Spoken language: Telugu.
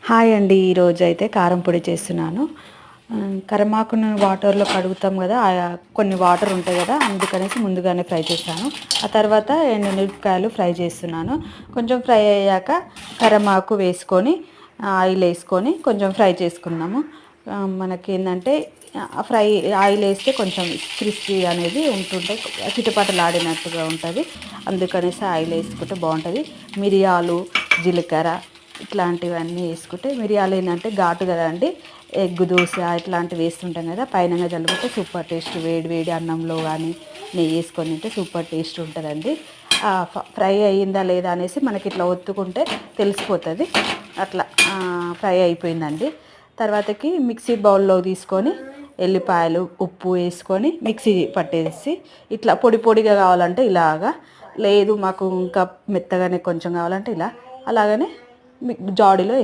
హాయ్ అండి. ఈరోజైతే కారం పొడి చేస్తున్నాను. కరివేపాకును వాటర్లో కడుగుతాం కదా, కొన్ని వాటర్ ఉంటాయి కదా, అందుకనేసి ముందుగానే ఫ్రై చేస్తాను. ఆ తర్వాత ఎండుమిరపకాయలు ఫ్రై చేస్తున్నాను. కొంచెం ఫ్రై అయ్యాక కరివేపాకు వేసుకొని ఆయిల్ వేసుకొని కొంచెం ఫ్రై చేసుకున్నాము. మనకేంటంటే ఫ్రై ఆయిల్ వేస్తే కొంచెం క్రిస్పీ అనేది ఉంటుంటే చిటపటలాడినట్టుగా ఉంటుంది. అందుకనేసి ఆయిల్ వేసుకుంటే బాగుంటుంది. మిరియాలు, జీలకర్ర ఇట్లాంటివన్నీ వేసుకుంటే, మిరియాలు ఏంటంటే ఘాటు కదండి. ఎగ్ దోశ ఇట్లాంటివి వేస్తుంటాం కదా, పైన చల్లుకుంటే సూపర్ టేస్ట్. వేడి వేడి అన్నంలో కానీ నెయ్యి వేసుకొని తింటే సూపర్ టేస్ట్ ఉంటుందండి. ఫ్రై అయ్యిందా లేదా అనేసి మనకి ఇట్లా ఒత్తుకుంటే తెలిసిపోతుంది. అట్లా ఫ్రై అయిపోయిందండి. తర్వాతకి మిక్సీ బౌల్లో తీసుకొని ఎల్లిపాయలు, ఉప్పు వేసుకొని మిక్సీ పట్టేసి, ఇట్లా పొడి పొడిగా కావాలంటే ఇలాగా, లేదు మాకు ఇంకా మెత్తగానే కొంచెం కావాలంటే ఇలా, అలాగనే జాడీలో